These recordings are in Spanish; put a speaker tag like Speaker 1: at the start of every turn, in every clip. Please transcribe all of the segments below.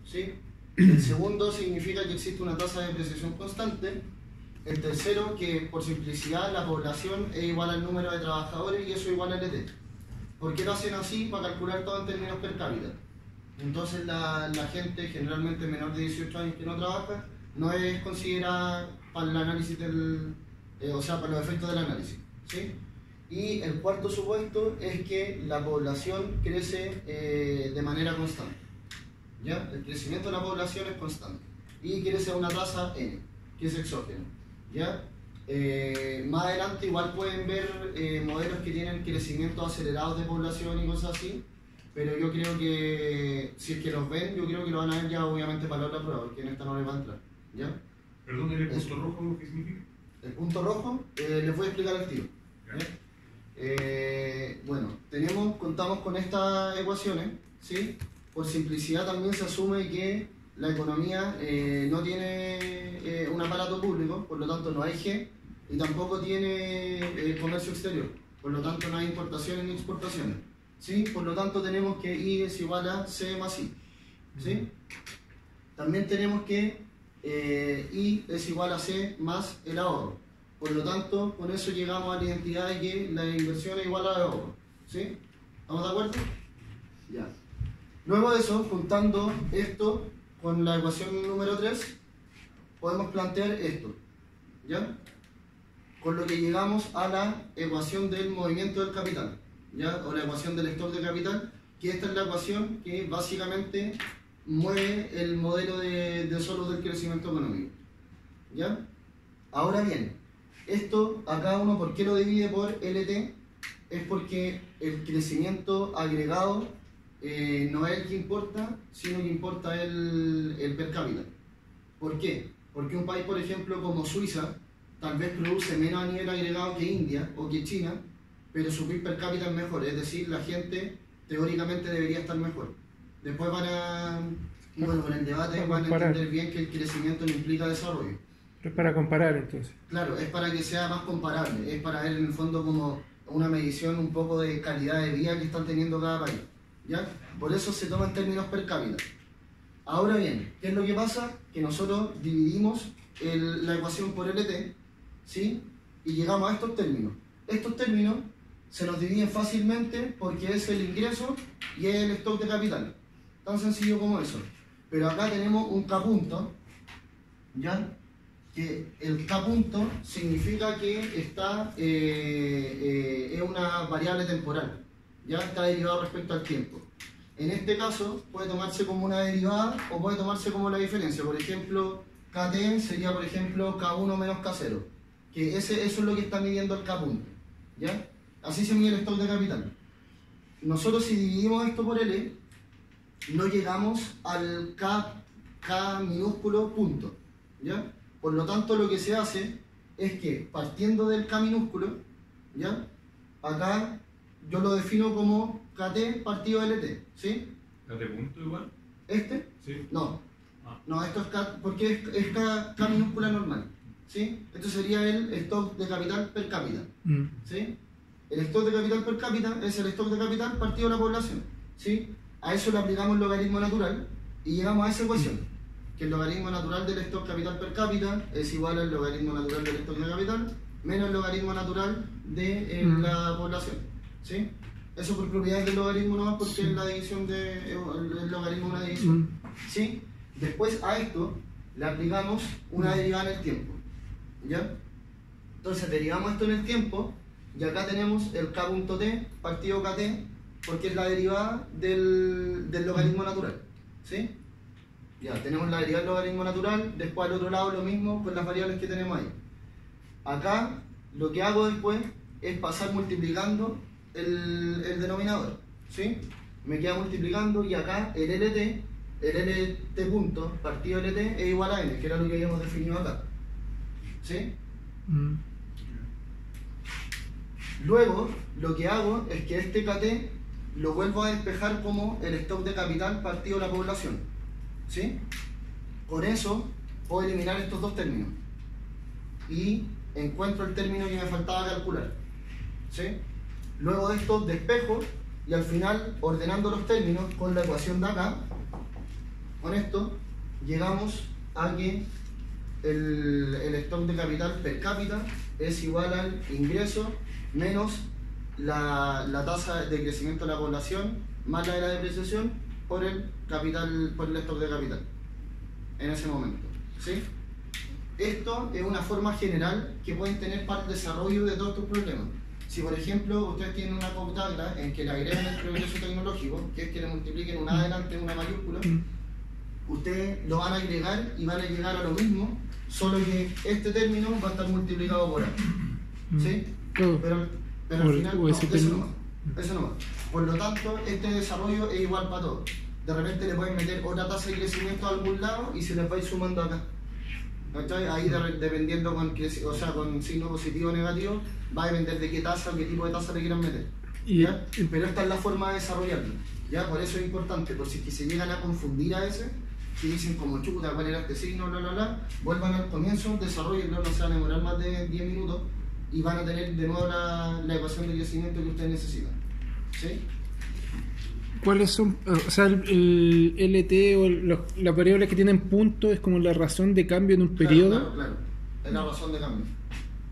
Speaker 1: ¿sí? El segundo significa que existe una tasa de depreciación constante. El tercero, que por simplicidad la población es igual al número de trabajadores y eso es igual al LT. ¿Por qué lo hacen así? Para calcular todo en términos per cápita. Entonces la gente, generalmente menor de 18 años que no trabaja, no es considerada para el análisis o sea, para los efectos del análisis, ¿sí? Y el cuarto supuesto es que la población crece de manera constante, ¿ya? El crecimiento de la población es constante y crece a una tasa n, que es exógeno, ¿ya? Más adelante igual pueden ver modelos que tienen crecimientos acelerados de población y cosas así, pero yo creo que si es que los ven, yo creo que lo van a ver ya obviamente para la otra prueba, porque en esta no les va a entrar, ¿ya?
Speaker 2: Perdón, ¿el punto rojo qué significa?
Speaker 1: El punto rojo, les voy a explicar el tiro. Bueno, contamos con estas ecuaciones, ¿sí? Por simplicidad también se asume que la economía no tiene un aparato público, por lo tanto no hay G, y tampoco tiene comercio exterior, por lo tanto no hay importaciones ni exportaciones, ¿sí? Por lo tanto tenemos que I es igual a C más I, ¿sí? También tenemos que I es igual a C más el ahorro. Por lo tanto, con eso llegamos a la identidad de que la inversión es igual al ahorro, ¿sí? ¿Estamos de acuerdo? Ya. Luego de eso, juntando esto con la ecuación número 3, podemos plantear esto, ¿ya? Con lo que llegamos a la ecuación del movimiento del capital, ¿ya? O la ecuación del stock de capital, que esta es la ecuación que básicamente mueve el modelo de solo del crecimiento económico, ¿ya? Ahora bien, esto acá uno, ¿por qué lo divide por LT? Es porque el crecimiento agregado no es el que importa, sino que importa el per cápita. ¿Por qué? Porque un país, por ejemplo, como Suiza, tal vez produce menos a nivel agregado que India o que China, pero su PIB per cápita es mejor, es decir, la gente teóricamente debería estar mejor. Después bueno, con el debate van a entender bien que el crecimiento no implica desarrollo.
Speaker 3: Pero es para comparar entonces.
Speaker 1: Claro, es para que sea más comparable, es para ver en el fondo como una medición un poco de calidad de vida que están teniendo cada país, ¿ya? Por eso se toma en términos per cápita. Ahora bien, ¿qué es lo que pasa? Que nosotros dividimos la ecuación por LT, ¿sí? Y llegamos a estos términos. Estos términos se nos dividen fácilmente porque es el ingreso y es el stock de capital. Tan sencillo como eso. Pero acá tenemos un K punto, ¿ya? Que el K punto significa que es una variable temporal, ya está derivado respecto al tiempo. En este caso puede tomarse como una derivada o puede tomarse como la diferencia. Por ejemplo, KT sería por ejemplo K1 menos K0, que eso es lo que está midiendo el K punto, ¿ya? Así se mide el stock de capital. Nosotros si dividimos esto por L, no llegamos al K minúsculo punto, ¿ya? Por lo tanto, lo que se hace es que partiendo del K minúsculo, ¿ya? Acá yo lo defino como KT partido LT, ¿sí?
Speaker 2: ¿KT punto igual?
Speaker 1: ¿Este?
Speaker 2: Sí.
Speaker 1: No. No, esto es K, porque es K minúscula normal, ¿sí? Esto sería el stock de capital per cápita, ¿sí? El stock de capital per cápita es el stock de capital partido de la población, ¿sí? A eso le aplicamos el logaritmo natural y llegamos a esa ecuación, que el logaritmo natural del stock capital per cápita es igual al logaritmo natural del stock de capital menos el logaritmo natural de la población, ¿sí? Eso por propiedades del logaritmo no es porque es la división el logaritmo es una división, ¿sí? Después a esto le aplicamos una derivada en el tiempo, ¿ya? Entonces derivamos esto en el tiempo y acá tenemos el K punto T partido KT porque es la derivada del logaritmo natural, ¿sí? Ya, tenemos la derivada del logaritmo natural, después al otro lado lo mismo con las variables que tenemos ahí. Acá lo que hago después es pasar multiplicando el denominador, ¿sí? Me queda multiplicando y acá el LT punto partido LT es igual a N, que era lo que habíamos definido acá, ¿sí? Luego lo que hago es que este KT lo vuelvo a despejar como el stock de capital partido la población, ¿sí? Con eso puedo eliminar estos dos términos y encuentro el término que me faltaba calcular, ¿sí? Luego de esto despejo y al final ordenando los términos con la ecuación de acá, Con esto llegamos a que el stock de capital per cápita es igual al ingreso menos la tasa de crecimiento de la población más la de la depreciación por el capital, por el stock de capital en ese momento, ¿sí? Esto es una forma general que pueden tener para el desarrollo de todos estos problemas. Si por ejemplo ustedes tienen una tabla en que le agregan el progreso tecnológico, que es que le multipliquen una adelante una mayúscula, ustedes lo van a agregar y van a llegar a lo mismo, solo que este término va a estar multiplicado por A, ¿sí? Pero al final no, eso no va. Por lo tanto, este desarrollo es igual para todos. De repente le pueden meter otra tasa de crecimiento a algún lado y se les va a ir sumando acá. Ahí dependiendo con signo positivo o negativo, va a depender de qué tasa o qué tipo de tasa le quieran meter. ¿Ya? Pero esta es la forma de desarrollarlo. ¿Ya? Por eso es importante, por si es que se llegan a confundir a ese, que dicen como chuta, cuál era este signo, vuelvan al comienzo, desarrollenlo, no se van a demorar más de 10 minutos y van a tener de nuevo la ecuación de crecimiento que ustedes necesitan. ¿Sí?
Speaker 3: ¿Cuáles son? O sea, el LT o las variables que tienen puntos es como la razón de cambio en un periodo.
Speaker 1: Claro, es la razón de cambio.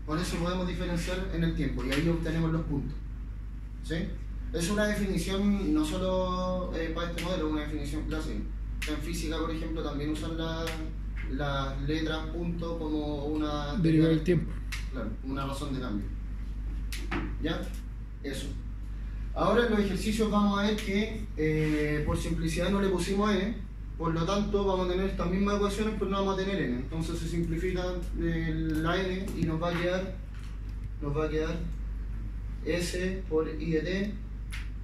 Speaker 1: Con eso podemos diferenciar en el tiempo y ahí obtenemos los puntos. ¿Sí? Es una definición no solo para este modelo, es una definición clásica. En física, por ejemplo, también usan las letras punto como una
Speaker 3: derivada del tiempo.
Speaker 1: Claro, una razón de cambio. ¿Ya? Eso. Ahora en los ejercicios vamos a ver que por simplicidad no le pusimos n, por lo tanto vamos a tener estas mismas ecuaciones pero no vamos a tener n. Entonces se simplifica la n y nos va a quedar s por i de t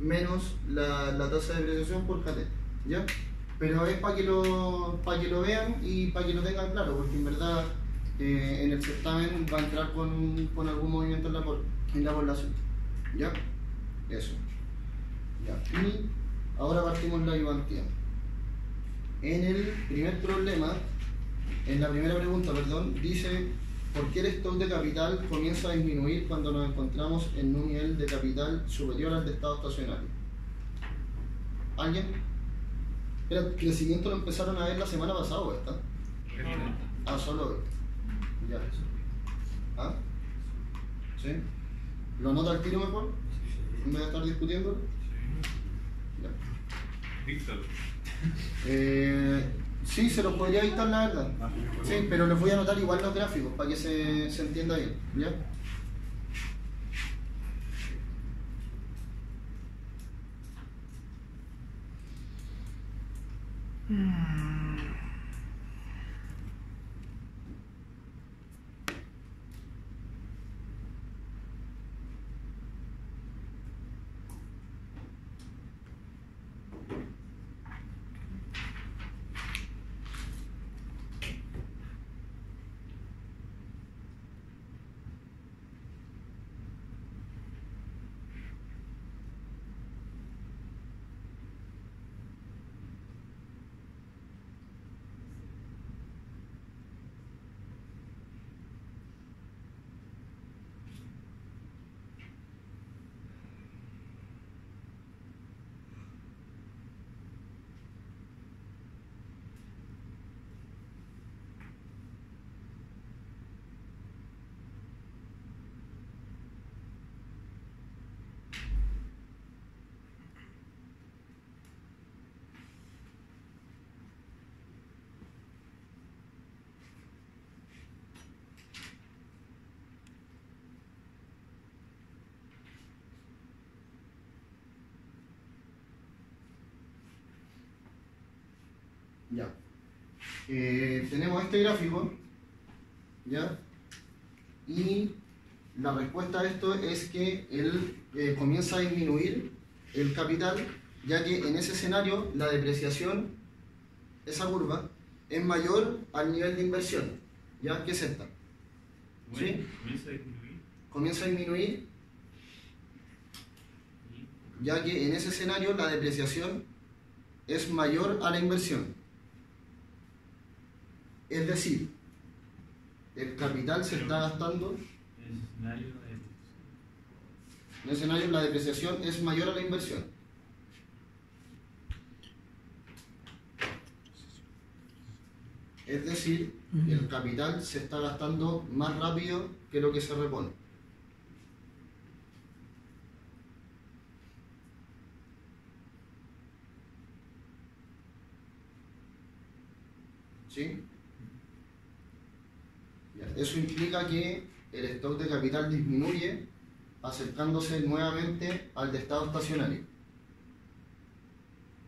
Speaker 1: menos la tasa de depreciación por kt. ¿Ya? Pero es para que lo vean y para que lo tengan claro, porque en verdad en el certamen va a entrar con algún movimiento en la población. ¿Ya? Eso. Ya. Y ahora partimos la ayudantía. En el primer problema, en la primera pregunta, perdón, dice ¿por qué el stock de capital comienza a disminuir cuando nos encontramos en un nivel de capital superior al de estado estacionario? ¿Alguien? El crecimiento lo empezaron a ver la semana pasada, ¿o esta? Ah, solo hoy. Ya. ¿Ah? ¿Sí? ¿Lo nota al tiro mejor? ¿En vez de estar discutiendo?
Speaker 2: Díctalo.
Speaker 1: Sí, se los podría dictar la verdad. Sí, pero les voy a anotar igual los gráficos para que se entienda bien. ¿Ya? Ya. Tenemos este gráfico, ¿ya? Y la respuesta a esto es que él comienza a disminuir el capital, ya que en ese escenario la depreciación, esa curva, es mayor al nivel de inversión, ¿ya? Que es esta. ¿Sí? Comienza a disminuir, ya que en ese escenario la depreciación es mayor a la inversión. Es decir, el capital se está gastando. En el escenario la depreciación es mayor a la inversión. Es decir, el capital se está gastando más rápido que lo que se repone. ¿Sí? Ya, eso implica que el stock de capital disminuye acercándose nuevamente al de estado estacionario.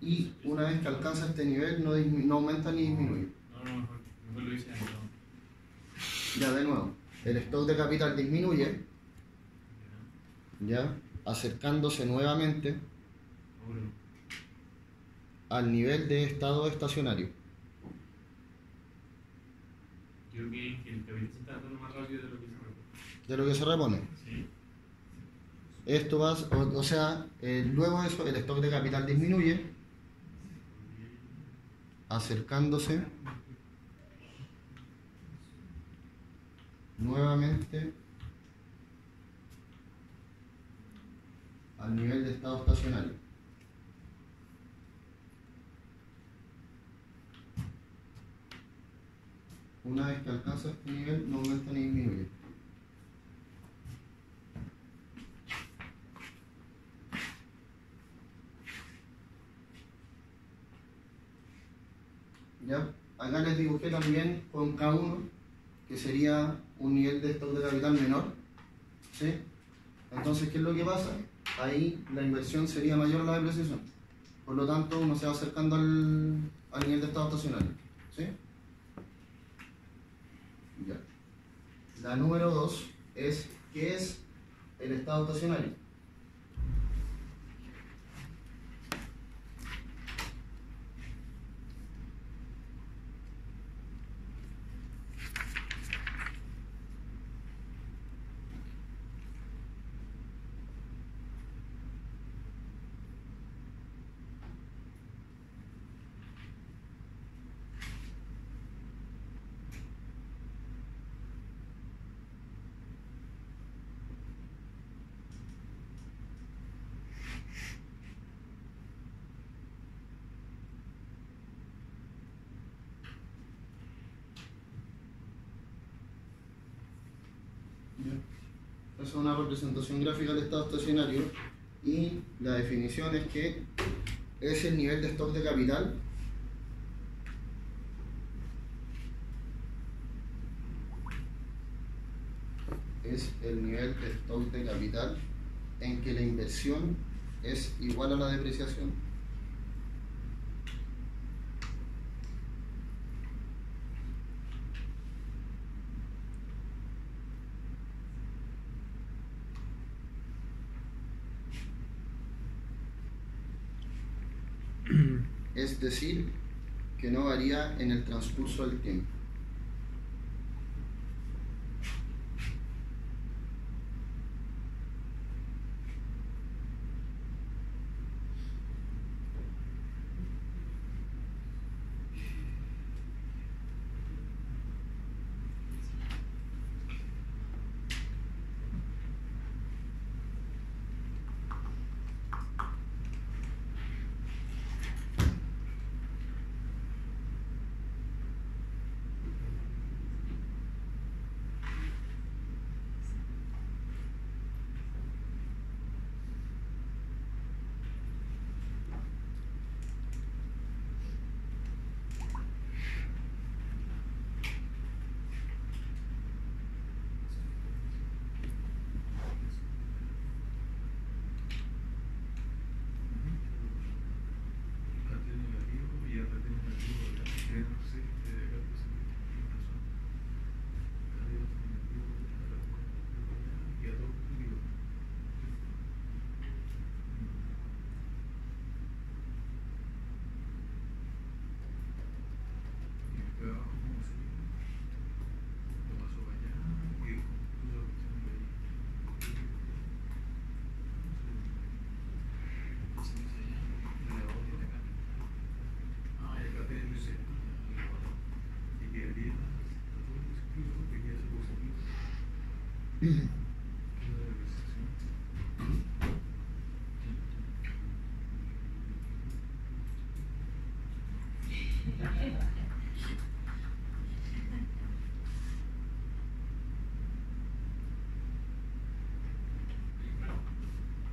Speaker 1: Y una vez que alcanza este nivel no aumenta ni disminuye.
Speaker 2: No lo hice antes.
Speaker 1: Ya de nuevo, el stock de capital disminuye, ya acercándose nuevamente al nivel de estado estacionario.
Speaker 2: Creo que el capital se está dando más rápido de lo que se repone.
Speaker 1: De lo que se repone.
Speaker 2: Sí.
Speaker 1: Esto va, o sea, luego de eso el stock de capital disminuye, acercándose nuevamente al nivel de estado estacionario. Una vez que alcanza este nivel no aumenta ni disminuye. ¿Ya? Acá les dibujé también con K1, que sería un nivel de stock de capital menor. ¿Sí? Entonces, ¿qué es lo que pasa? Ahí la inversión sería mayor a la depreciación. Por lo tanto, uno se va acercando al nivel de estado estacionario. ¿Sí? Ya. La número 2 es, ¿qué es el estado estacionario? Esa es una representación gráfica del estado estacionario y la definición es que es el nivel de stock de capital en que la inversión es igual a la depreciación. Es decir, que no varía en el transcurso del tiempo.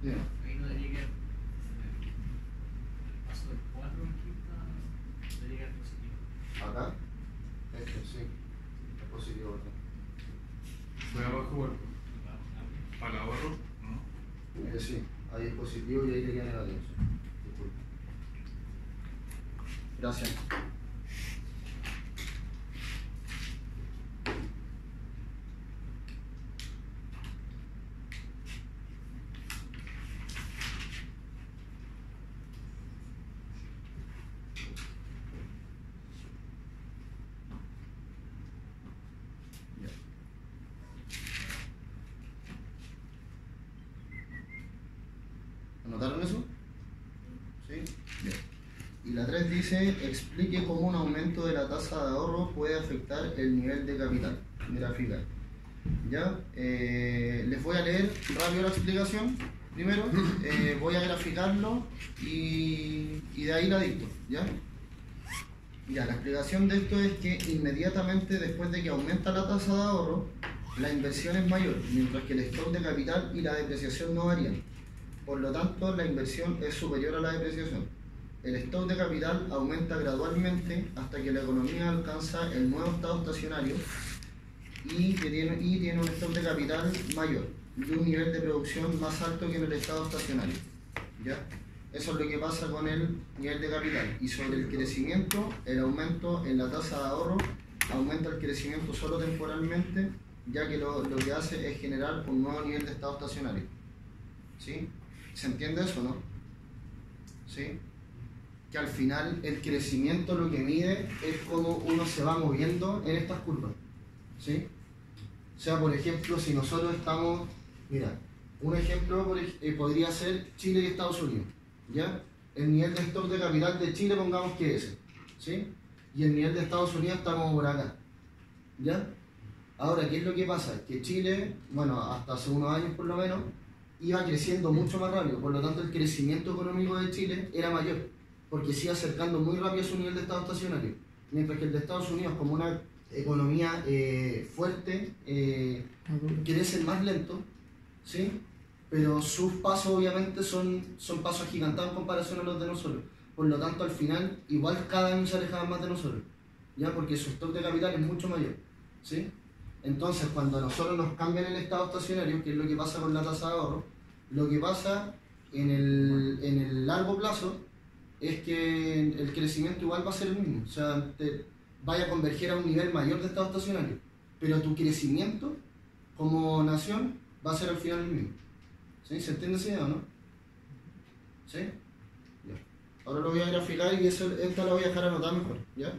Speaker 1: Bien.
Speaker 2: Ahí no debería quedar. El paso del 4 aquí está. Debería quedar positivo.
Speaker 1: Acá, este sí, es positivo, ¿verdad?
Speaker 4: Fue abajo, bueno. Para el ahorro, ¿no?
Speaker 1: Sí, ahí es positivo y ahí te queda negativo. Sí. Disculpa. Gracias. ¿Anotaron eso? ¿Sí? Bien. Y la 3 dice, explique cómo un aumento de la tasa de ahorro puede afectar el nivel de capital. Graficar. ¿Ya? Les voy a leer rápido la explicación. Primero, voy a graficarlo y de ahí la dicto. ¿Ya? Ya, la explicación de esto es que inmediatamente después de que aumenta la tasa de ahorro, la inversión es mayor, mientras que el stock de capital y la depreciación no varían. Por lo tanto, la inversión es superior a la depreciación. El stock de capital aumenta gradualmente hasta que la economía alcanza el nuevo estado estacionario y tiene un stock de capital mayor y un nivel de producción más alto que en el estado estacionario. ¿Ya? Eso es lo que pasa con el nivel de capital. Y sobre el crecimiento, el aumento en la tasa de ahorro aumenta el crecimiento solo temporalmente, ya que lo que hace es generar un nuevo nivel de estado estacionario. ¿Sí? ¿Se entiende eso, no? ¿Sí? Que al final el crecimiento lo que mide es cómo uno se va moviendo en estas curvas. ¿Sí? O sea, por ejemplo, si nosotros estamos... Mira, un ejemplo podría ser Chile y Estados Unidos. ¿Ya? El nivel de stock de capital de Chile, pongamos que es ese. ¿Sí? Y el nivel de Estados Unidos estamos por acá. ¿Ya? Ahora, ¿qué es lo que pasa? Que Chile, bueno, hasta hace unos años por lo menos, iba creciendo mucho más rápido, por lo tanto el crecimiento económico de Chile era mayor, porque se iba acercando muy rápido a su nivel de estado estacionario, mientras que el de Estados Unidos, como una economía fuerte, crece más lento, ¿sí? Pero sus pasos obviamente son pasos agigantados en comparación a los de nosotros, por lo tanto al final igual cada año se alejaban más de nosotros, ¿ya? Porque su stock de capital es mucho mayor, ¿sí? Entonces, cuando a nosotros nos cambian el estado estacionario, que es lo que pasa con la tasa de ahorro, lo que pasa en el largo plazo es que el crecimiento igual va a ser el mismo. O sea, te vaya a converger a un nivel mayor de estado estacionario, pero tu crecimiento como nación va a ser al final el mismo. ¿Sí? ¿Se entiende esa idea o no? ¿Sí? Ya. Ahora lo voy a graficar y esta la voy a dejar anotada mejor. ¿Ya?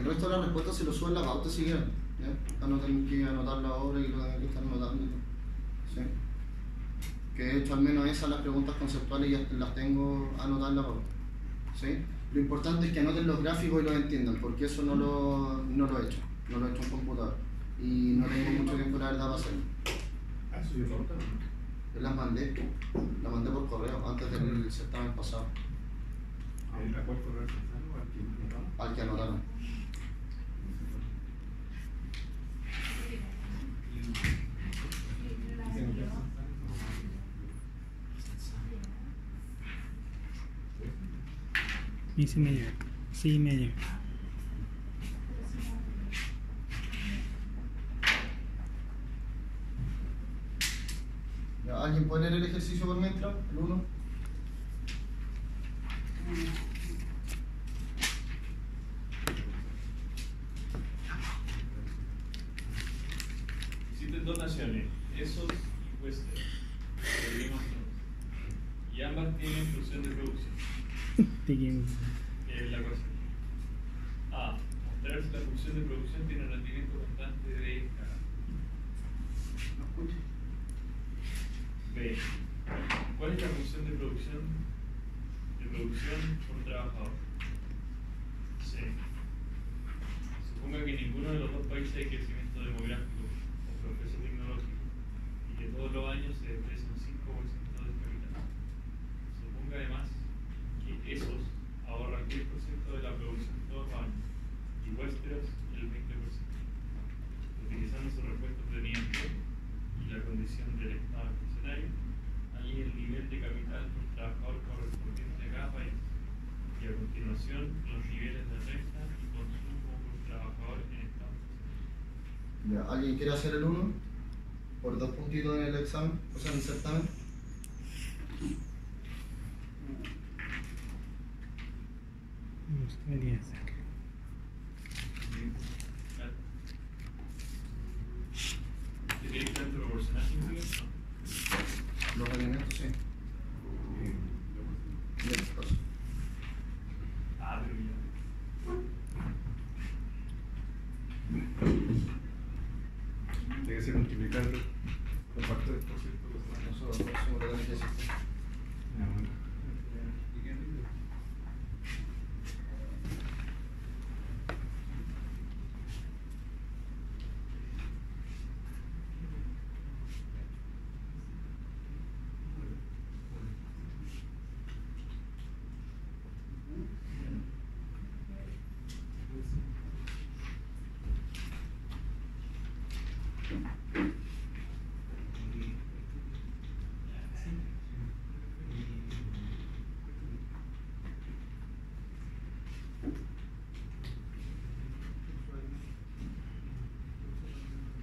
Speaker 1: el resto de las respuestas se lo suben la pauta si quieren, ¿ya? No tienen que anotar la obra y lo tienen que estar anotando, ¿sí? Que de hecho al menos esas las preguntas conceptuales ya las tengo anotadas en la pauta, ¿sí? Lo importante es que anoten los gráficos y los entiendan, porque eso no lo he hecho, no lo he hecho en computador y no tengo mucho tiempo la verdad para hacerlo.
Speaker 4: Ah, subió pauta, ¿no?
Speaker 1: Yo las mandé por correo antes del certamen pasado,
Speaker 4: ¿A cuál correo alcanzaron o al que notamos?
Speaker 1: al que anotaron.
Speaker 3: Y sí me llega. Sí me llega.
Speaker 1: ¿Ya? ¿Alguien puede leer el ejercicio por mientras? ¿El 1?
Speaker 5: Existen dos naciones, Esos y Western, que vivimos todos. Y ambas tienen función de producción. Que es la cosa. A. Mostrar si la función de producción tiene rendimiento constante de escala.
Speaker 1: ¿No escucho?
Speaker 5: B. ¿Cuál es la función de producción por trabajador? C. Suponga que en ninguno de los dos países hay crecimiento demográfico o progreso tecnológico y que todos los años se deprecia un 5% del capital. Suponga además que Esos ahorran 10% de la producción todos los años y Westeros el 20%. Utilizando su respuesta obtenida y la condición del Estado funcionario, allí el nivel de capital por trabajador correspondiente a cada país y a continuación los niveles de renta y consumo por trabajador en Estado funcionario.
Speaker 1: Ya, ¿alguien quiere hacer el 1? Por 2 puntitos en el examen, o sea en el certamen.
Speaker 3: Me gustaría hacer.
Speaker 5: ¿Te querés tanto proporcionar significa?
Speaker 1: Los elementos, sí. Bien, paso.
Speaker 5: Ah, pero ya.
Speaker 4: Tiene que ser multiplicar los factores por cierto.
Speaker 1: Nosotros próximo lo tenemos que hacer.
Speaker 4: Ya, bueno. ¿Y qué rinde?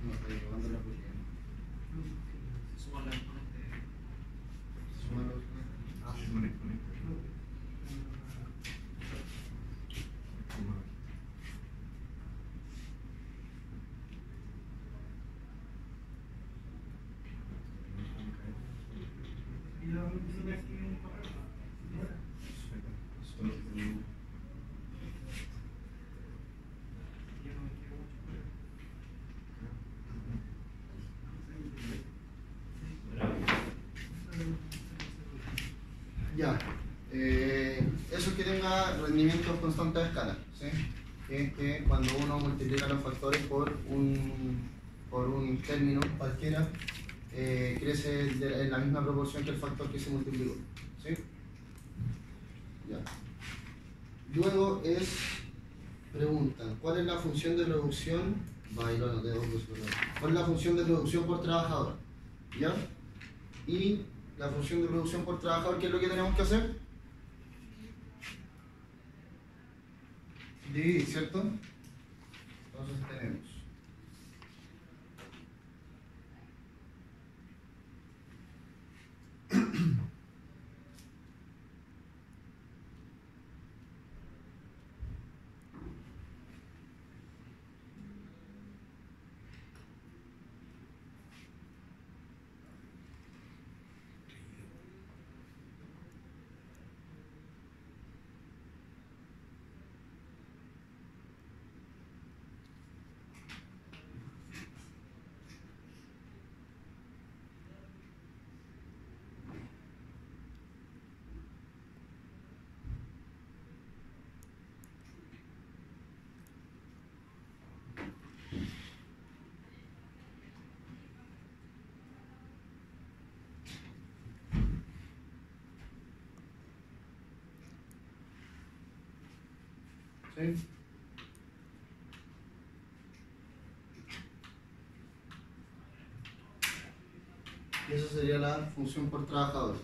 Speaker 1: No, estoy robando la publicidad.
Speaker 2: Suman las exponentes.
Speaker 1: Súmalo.
Speaker 4: Ah, sí, con esto.
Speaker 1: Ya. Eso es que tenga rendimientos constantes de escala, ¿sí? Que es que cuando uno multiplica los factores por un término cualquiera, crece en la misma proporción que el factor que se multiplicó, ¿sí? Ya. Luego preguntan, ¿cuál es la función de producción? Va, y lo anoté dos veces, perdón. ¿Cuál es la función de producción por trabajador? ¿Ya? Y la función de producción por trabajador, ¿qué es lo que tenemos que hacer? Dividir, ¿cierto? Entonces tenemos ¿Sí? Y esa sería la función por trabajador.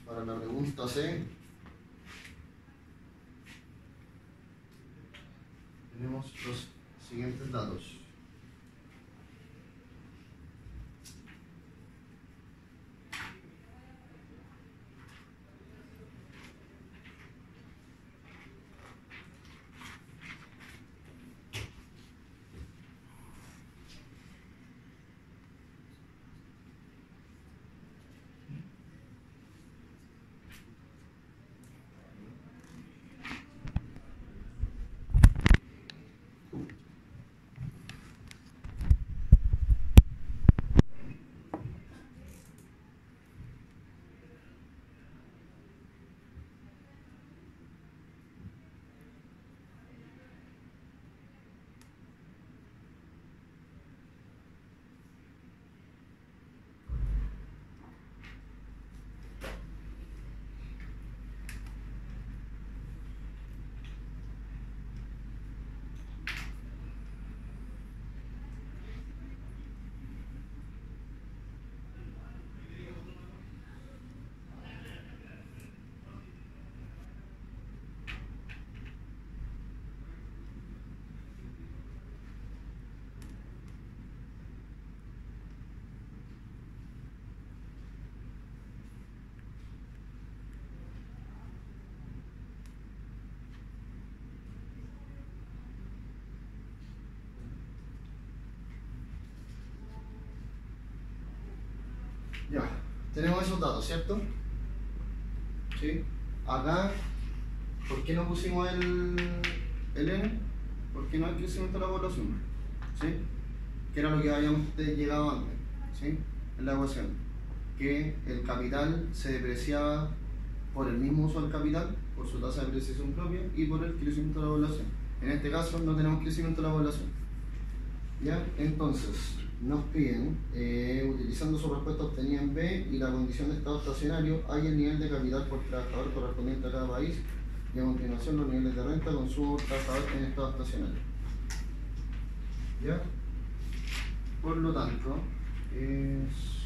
Speaker 1: Para la pregunta C, tenemos los siguientes datos. Ya, tenemos esos datos, ¿cierto? ¿Sí? Acá, ¿por qué no pusimos el N? Porque no hay crecimiento de la población, ¿sí? Que era lo que habíamos llegado antes, ¿sí? En la ecuación. Que el capital se depreciaba por el mismo uso del capital, por su tasa de depreciación propia y por el crecimiento de la población. En este caso no tenemos crecimiento de la población. ¿Ya? Entonces, nos piden, utilizando su respuesta obtenida en B y la condición de estado estacionario, hay el nivel de capital por trabajador correspondiente a cada país y a continuación los niveles de renta con su trabajador en estado estacionario. ¿Ya? Por lo tanto, es...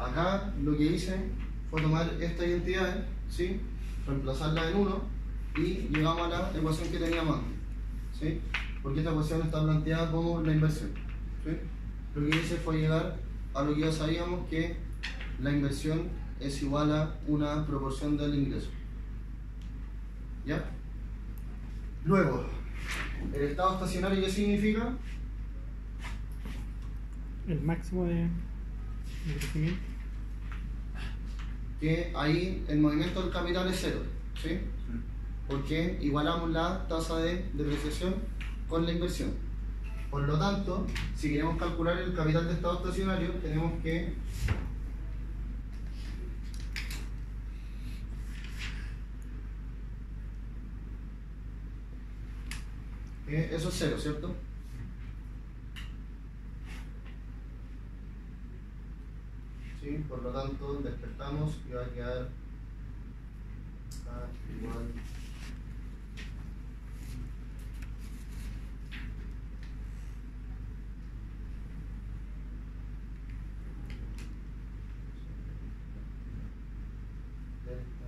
Speaker 1: Acá lo que hice fue tomar esta identidad, ¿sí? Reemplazarla en 1 y llegamos a la ecuación que teníamos antes, ¿sí? Porque esta ecuación está planteada como la inversión, ¿sí? Lo que hice fue llegar a lo que ya sabíamos, que la inversión es igual a una proporción del ingreso. ¿Ya? Luego, el estado estacionario, ¿qué significa?
Speaker 3: El máximo de crecimiento.
Speaker 1: Que ahí el movimiento del capital es cero, ¿sí? Porque igualamos la tasa de depreciación con la inversión. Por lo tanto, si queremos calcular el capital de estado estacionario, tenemos que Eso es 0, ¿cierto? ¿Sí? Por lo tanto, despertamos y va a quedar A igual. Delta.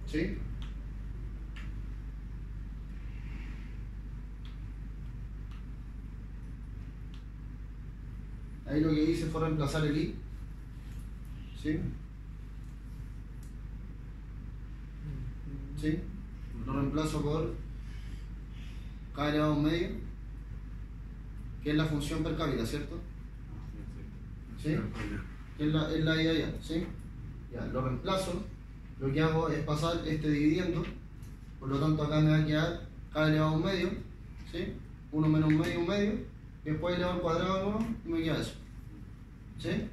Speaker 1: ¿Sí? Ahí lo que hice fue reemplazar el i. ¿Sí? ¿Sí? Lo reemplazo por k elevado a un medio, que es la función per cápita, ¿cierto? ¿Sí? Que es la de allá, ¿sí? Ya, lo reemplazo. Lo que hago es pasar este dividiendo, por lo tanto acá me va a quedar k elevado a un medio, ¿sí? 1 menos un medio, y después elevado al cuadrado de nuevo y me queda eso. ¿Sí?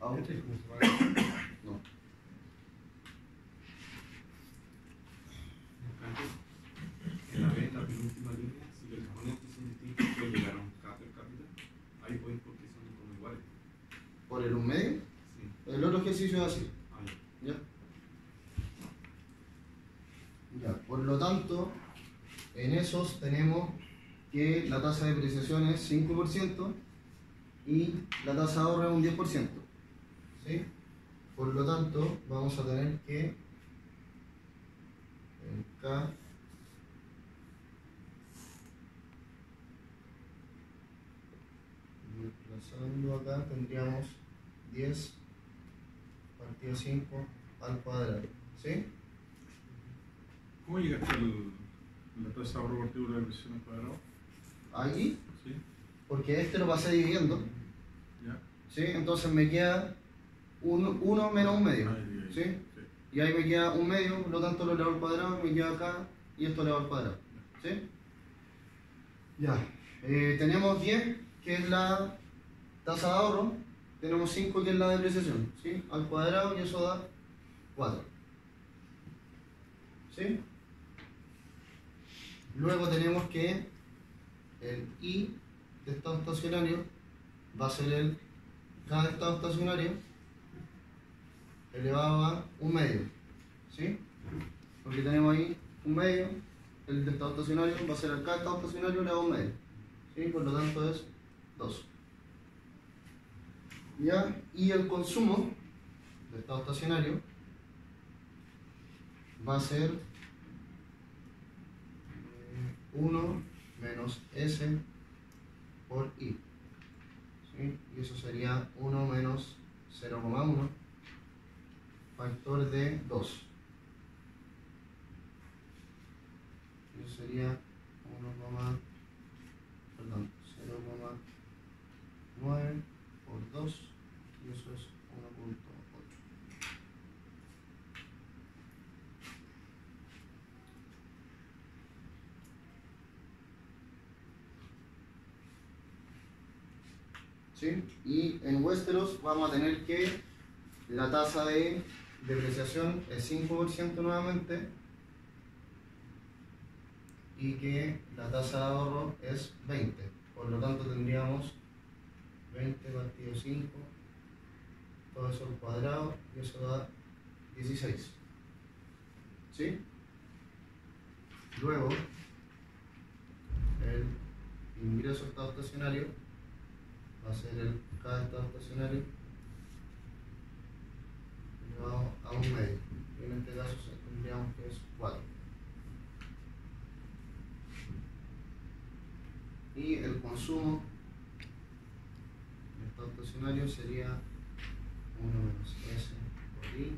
Speaker 1: Ah, ok. No.
Speaker 4: En la B, la penúltima línea, si los exponentes son distintos, puede llegar a un K per cápita. Ahí pueden porque son como iguales.
Speaker 1: ¿Por el un medio?
Speaker 4: Sí.
Speaker 1: El otro ejercicio es así.
Speaker 4: Ah, ya.
Speaker 1: ¿Ya? Ya, por lo tanto, en esos tenemos que la tasa de depreciación es 5% y la tasa de ahorro es un 10%. ¿Sí? Por lo tanto, vamos a tener que en K desplazando acá tendríamos 10 partido 5 al cuadrado. ¿Sí?
Speaker 6: ¿Cómo llegaste a la tasa de ahorro partido de la depreciación al cuadrado?
Speaker 1: Aquí,
Speaker 6: ¿Sí?
Speaker 1: porque este lo pasé dividiendo.
Speaker 6: ¿Ya?
Speaker 1: ¿Sí? Entonces me queda 1 menos un medio.
Speaker 6: Ahí,
Speaker 1: ¿Sí?
Speaker 6: sí.
Speaker 1: Y ahí me queda un medio, por lo tanto lo elevo al cuadrado, me queda acá y esto elevado al cuadrado. ¿Sí? Ya. Tenemos 10, que es la tasa de ahorro. Tenemos 5, que es la depreciación. ¿Sí? Al cuadrado y eso da 4. ¿Sí? Luego tenemos que el I de estado estacionario va a ser el K de estado estacionario elevado a un medio. ¿Sí? Porque tenemos ahí un medio, el de estado estacionario va a ser el K de estado estacionario elevado a un medio. ¿Sí? Por lo tanto es 2. ¿Ya? Y el consumo de estado estacionario va a ser 1 menos S por I. ¿Sí? Y eso sería 1 menos 0,1 factor de 2. Eso sería 0,9 por 2 y eso es 1,8. ¿Sí? Y en Westeros vamos a tener que la tasa de depreciación es 5% nuevamente y que la tasa de ahorro es 20. Por lo tanto tendríamos 20 partido 5 todo eso al cuadrado y eso da 16. ¿Sí? Luego, el ingreso a estado estacionario va a ser cada estado estacionario elevado a un medio. Y en este caso tendríamos que es 4. Y el consumo del estado estacionario sería 1 menos S por I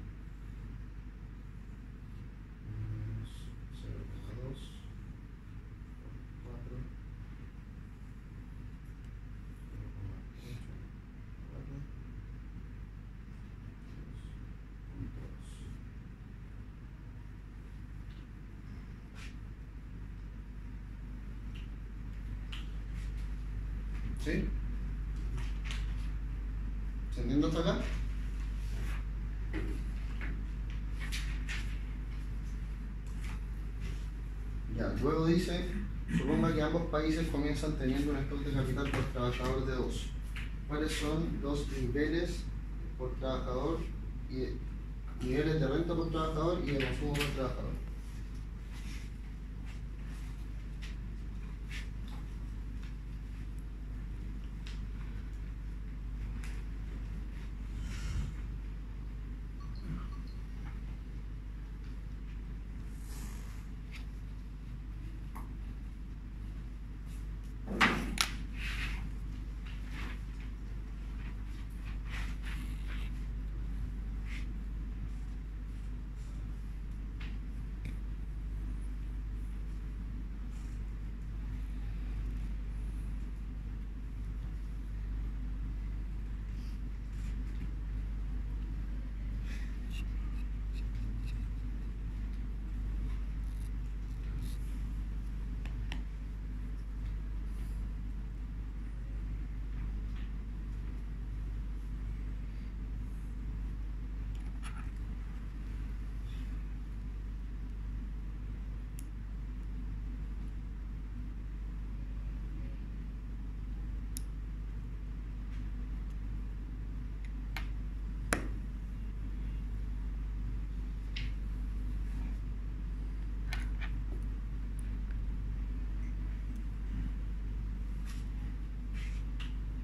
Speaker 1: menos 0,2 por 4 ¿sí? ¿Se entiende hasta acá? Ya, luego dice, suponga que ambos países comienzan teniendo un stock de capital por trabajador de 2. ¿Cuáles son los niveles por trabajador y niveles de renta por trabajador y de consumo por trabajador?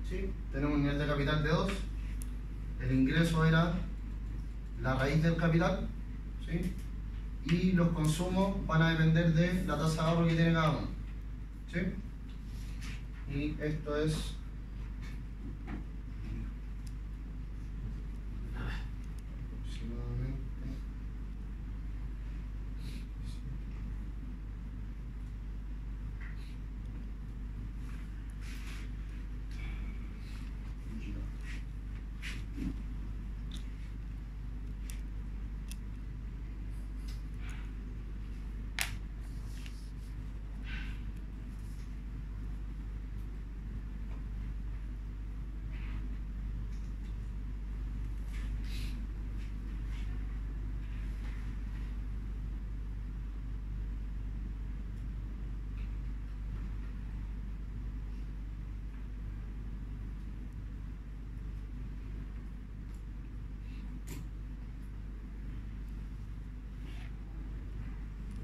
Speaker 1: ¿Sí? Tenemos un nivel de capital de 2, el ingreso era la raíz del capital, ¿sí? Y los consumos van a depender de la tasa de ahorro que tiene cada uno, ¿sí? Y esto es aproximadamente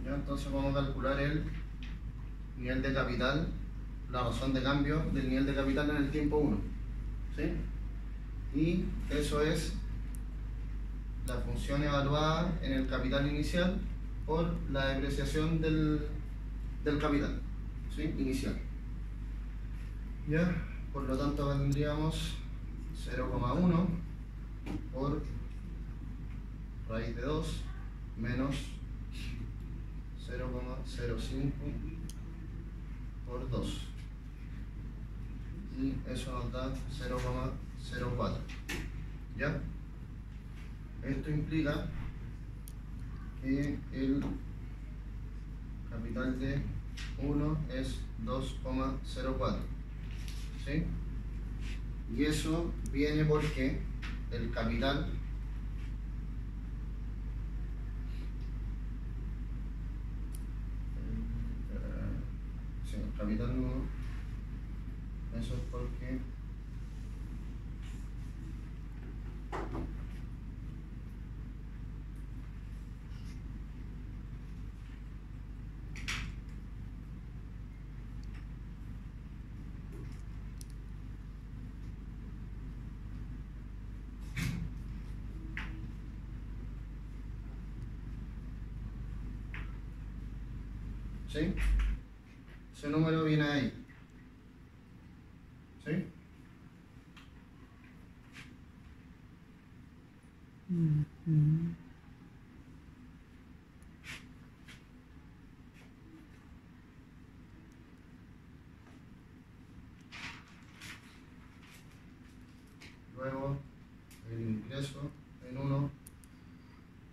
Speaker 1: ¿ya? Entonces vamos a calcular el nivel de capital, la razón de cambio del nivel de capital en el tiempo 1, ¿sí? Y eso es la función evaluada en el capital inicial por la depreciación del capital, ¿sí? Inicial. ¿Ya? Por lo tanto tendríamos 0,1 por raíz de 2 menos 0,05 por 2 y eso nos da 0,04. ¿Ya? Esto implica que el capital de 1 es 2,04, ¿sí? Y eso viene porque el capital el capital 1, eso es porque ¿Sí? Ese número viene ahí. ¿Sí? Luego, el ingreso en 1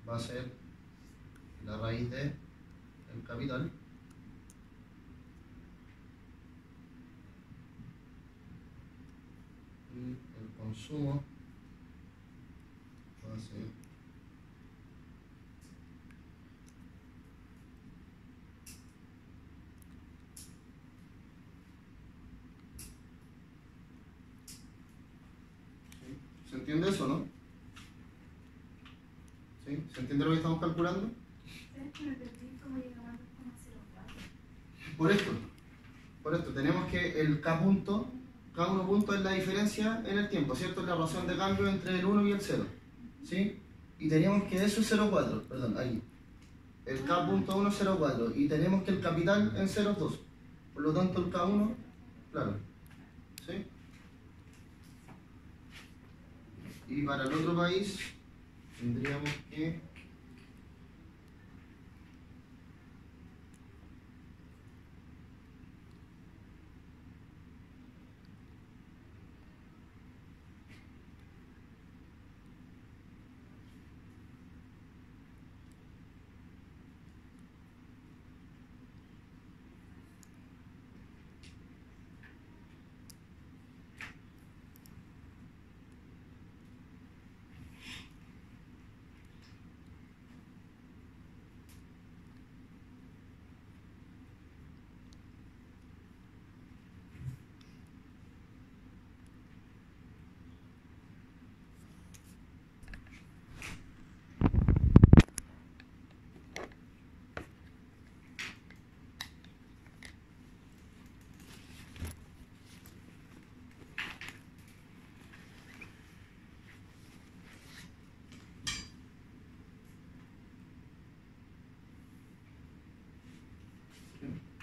Speaker 1: va a ser la raíz de el capital. Y el consumo va a ser ¿se entiende eso, no? ¿Sí? ¿Se entiende lo que estamos calculando? Por esto, tenemos que el K punto, K1 punto es la diferencia en el tiempo, ¿cierto? Es la razón de cambio entre el 1 y el 0, ¿sí? Y tenemos que eso es 0,4, perdón, ahí. El K punto 1 es 0,4 y tenemos que el capital en 0,2. Por lo tanto el K1, claro, ¿sí? Y para el otro país tendríamos que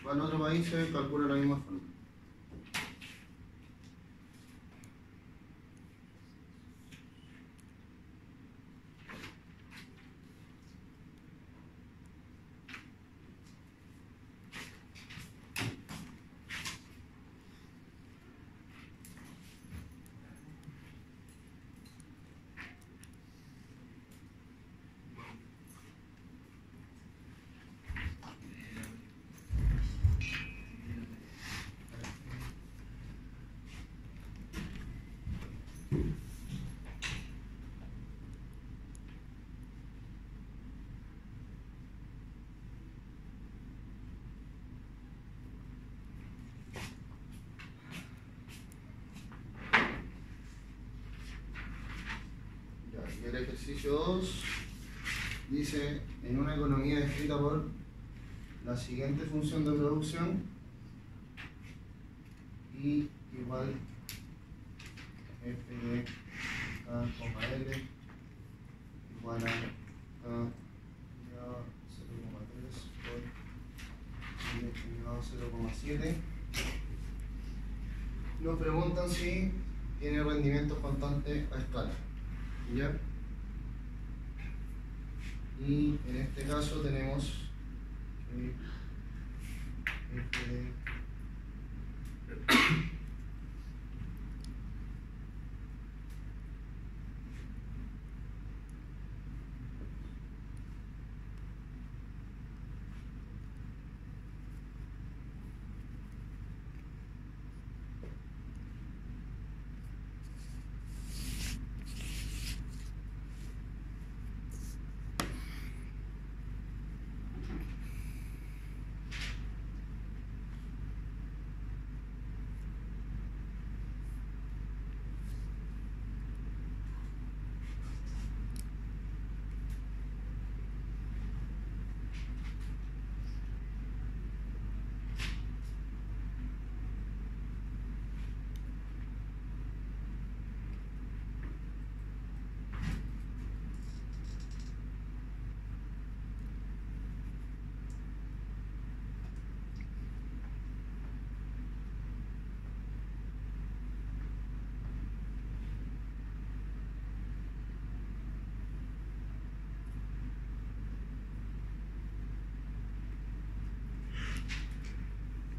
Speaker 1: para el otro país se calcula de la misma forma. El ejercicio 2 dice, en una economía descrita por la siguiente función de producción, I igual F de K, L igual a K elevado a 0,3 por I elevado a 0,7. Nos preguntan si tiene rendimientos constantes a escala. ¿Ya? Y en este caso tenemos F de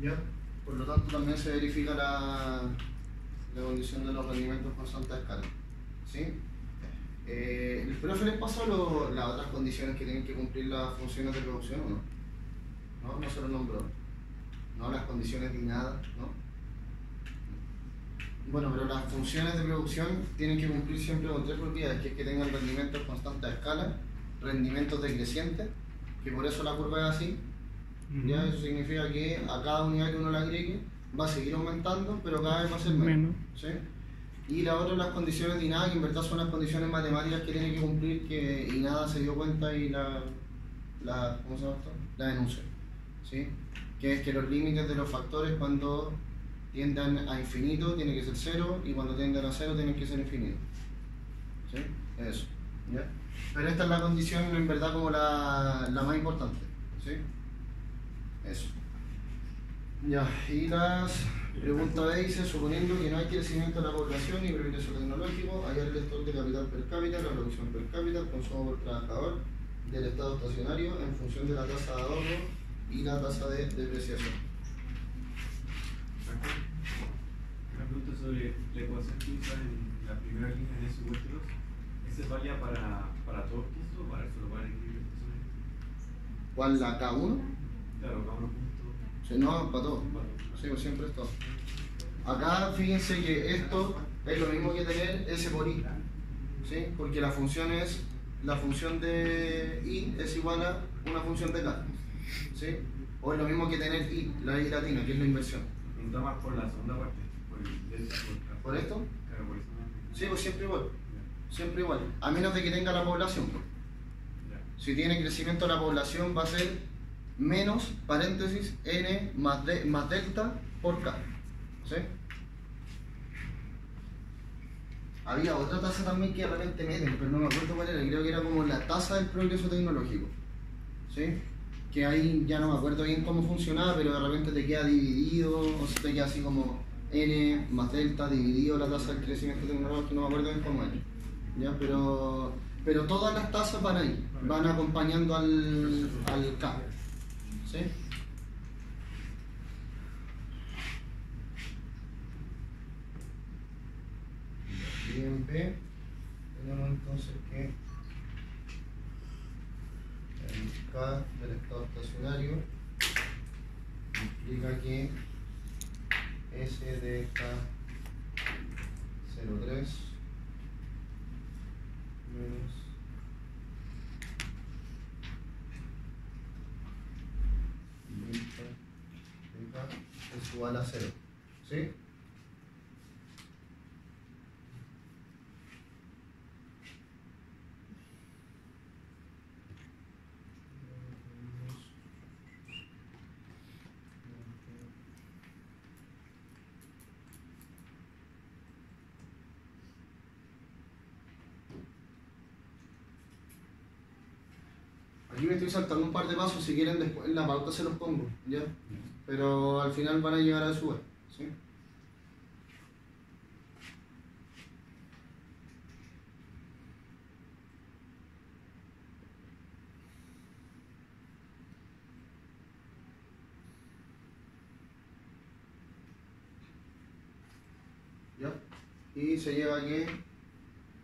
Speaker 1: ¿Ya? Por lo tanto, también se verifica la condición de los rendimientos constantes a escala. ¿Sí? ¿El profe les pasó las otras condiciones que tienen que cumplir las funciones de producción o no? No, no se lo nombró. No, las condiciones de nada, ¿no? Bueno, pero las funciones de producción tienen que cumplir siempre con tres propiedades, que es que tengan rendimientos constantes a escala, rendimientos decrecientes, que por eso la curva es así. ¿Ya? Eso significa que a cada unidad que uno le agregue va a seguir aumentando, pero cada vez va a ser menos. ¿Sí? Y la otra, las condiciones de INADA, que en verdad son las condiciones matemáticas que tiene que cumplir, que INADA se dio cuenta y ¿cómo se llama esto? La denuncia. ¿Sí? Que es que los límites de los factores cuando tiendan a infinito tiene que ser 0 y cuando tiendan a 0 tienen que ser infinitos. ¿Sí? Eso. ¿Ya? Pero esta es la condición en verdad como la más importante. ¿Sí? Eso. Ya, y las preguntas B dice, suponiendo que no hay crecimiento de la población y progreso tecnológico, hay el lector de capital per cápita, la producción per cápita, el consumo por trabajador del estado estacionario en función de la tasa de ahorro y la tasa de depreciación.
Speaker 4: Una pregunta sobre la ecuación que usa en la primera línea en SQL2. ¿Ese es válida para todos los puntos o para solo para el equilibrio estacionario?
Speaker 1: ¿Cuál? ¿La K1?
Speaker 4: Claro, cada uno punto.
Speaker 1: Sí, no, para todo. Sí, pues siempre es todo. Acá fíjense que esto es lo mismo que tener S por I. ¿Sí? Porque la función de I es igual a una función de K. ¿Sí? O es lo mismo que tener I, la I latina, que es la inversión.
Speaker 4: Pregunta más por la segunda parte, por el delta,
Speaker 1: ¿Por esto?
Speaker 4: Claro, por eso.
Speaker 1: Sí, pues siempre igual. Siempre igual. A menos de que tenga la población. Pues.
Speaker 4: Ya.
Speaker 1: Si tiene crecimiento de la población va a ser menos, paréntesis, N más delta por K. ¿Sí? Había otra tasa también que de repente meten, pero no me acuerdo cuál era, creo que era como la tasa del progreso tecnológico. ¿Sí? Que ahí ya no me acuerdo bien cómo funcionaba, pero de repente te queda dividido, o sea, te queda así como N más delta dividido la tasa del crecimiento tecnológico, no me acuerdo bien cómo era. ¿Ya? Pero todas las tasas van ahí, van acompañando al K. ¿Sí? Y en B tenemos entonces que el K del estado estacionario implica que S de K03 menos delta de K es igual a 0. ¿Sí? Aquí me estoy saltando un par de pasos, si quieren después en la pauta se los pongo, ¿ya? Pero al final van a llegar a su vez, ¿sí? ¿Ya? Y se lleva que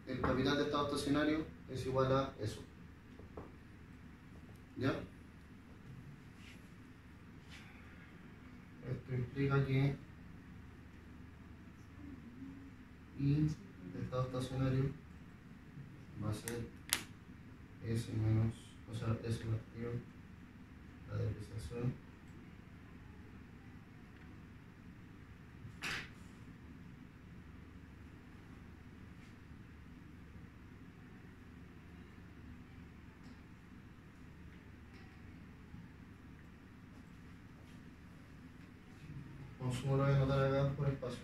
Speaker 1: el capital de estado estacionario es igual a eso. ¿Ya? Esto implica que I de estado estacionario va a ser S menos, o sea, S partido la depreciación consumo lo voy a anotar acá por espacio.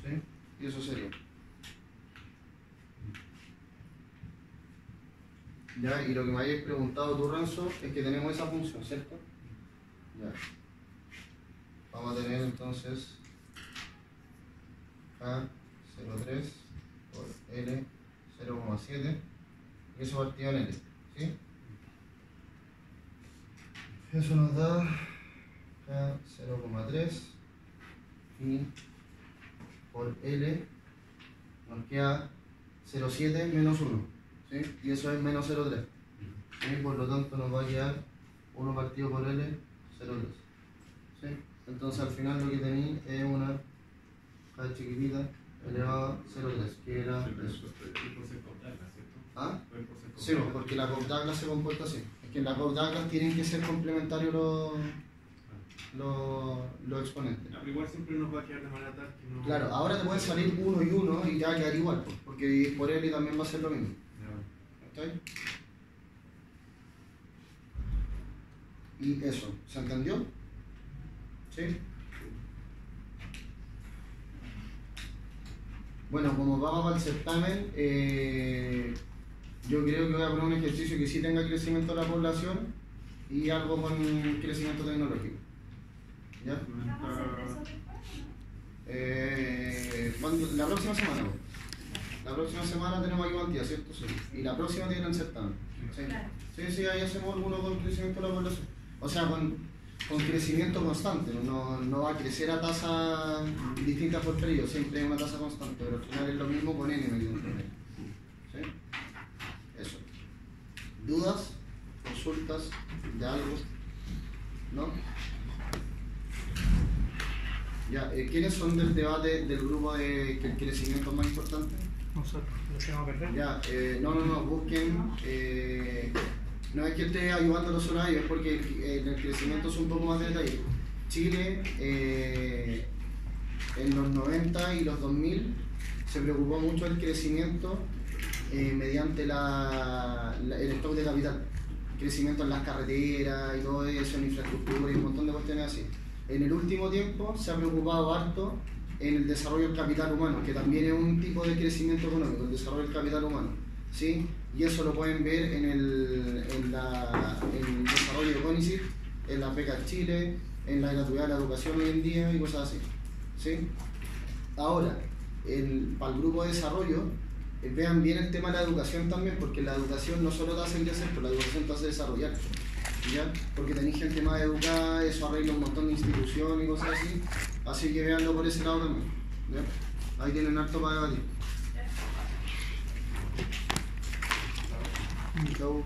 Speaker 1: ¿Sí? Y eso sería. Ya, y lo que me habéis preguntado tú, Renzo, es que tenemos esa función, ¿cierto? Ya. Vamos a tener entonces K03 por L 0,7 y eso partido en L, ¿sí? Eso nos da K0,3 y por L nos queda 0,7 menos 1, ¿sí? Y eso es menos 0,3, ¿sí? Por lo tanto nos va a quedar 1 partido por L 0,3, ¿sí? Entonces al final lo que tenéis es una K chiquitita elevado a 0,3, que era
Speaker 6: Sí,
Speaker 1: eso.
Speaker 6: eso.
Speaker 4: Y por ser Copdagla, ¿cierto?
Speaker 1: ¿Ah?
Speaker 4: Puede por ser
Speaker 1: Sí,
Speaker 4: Copdagla.
Speaker 1: porque la Copdagla se comporta así. Es que en la Copdagla tienen que ser complementarios los exponentes.
Speaker 4: Ah, pero igual siempre nos va a quedar de manera tal que no.
Speaker 1: Claro, ahora te puede salir 1 y 1 y te va a quedar igual, pues, porque por L también va a ser lo mismo.
Speaker 4: Ya,
Speaker 1: ¿Está ahí? Y eso, ¿se entendió? ¿Sí? Bueno, como vamos para el certamen, yo creo que voy a poner un ejercicio que sí tenga crecimiento de la población y algo con crecimiento tecnológico. ¿Ya? La próxima semana. La próxima semana tenemos ayudantía, ¿cierto? Sí. Y la próxima tiene el certamen. Sí. Sí, ahí hacemos alguno con crecimiento de la población. O sea, con crecimiento constante. No va a crecer a tasas distintas por periodo, siempre es una tasa constante, pero al final es lo mismo con n metido en promedio. ¿Sí? Eso. ¿Dudas? ¿Consultas de algo? ¿No? Ya, ¿quiénes son del debate del grupo de que el crecimiento es más importante?
Speaker 3: Nosotros, lo que vamos a perder.
Speaker 1: Ya, no, busquen. No es que esté ayudándolo solo a ellos, es porque el crecimiento es un poco más de detalle. Chile, en los 90 y los 2000, se preocupó mucho del crecimiento mediante el stock de capital. Crecimiento en las carreteras y todo eso, en infraestructura y un montón de cuestiones así. En el último tiempo se ha preocupado harto en el desarrollo del capital humano, que también es un tipo de crecimiento económico, el desarrollo del capital humano, ¿sí? Y eso lo pueden ver en el desarrollo de CONICYT, en las becas Chile, en la gratuidad de la educación hoy en día y cosas así, ¿sí? Ahora, para el grupo de desarrollo, vean bien el tema de la educación también, porque la educación no solo te hace crecer, pero la educación te hace desarrollar, ¿ya? Porque tenéis gente más educada, eso arregla un montón de instituciones y cosas así que véanlo por ese lado también, ¿ya? Ahí tienen harto para debatir. Chau.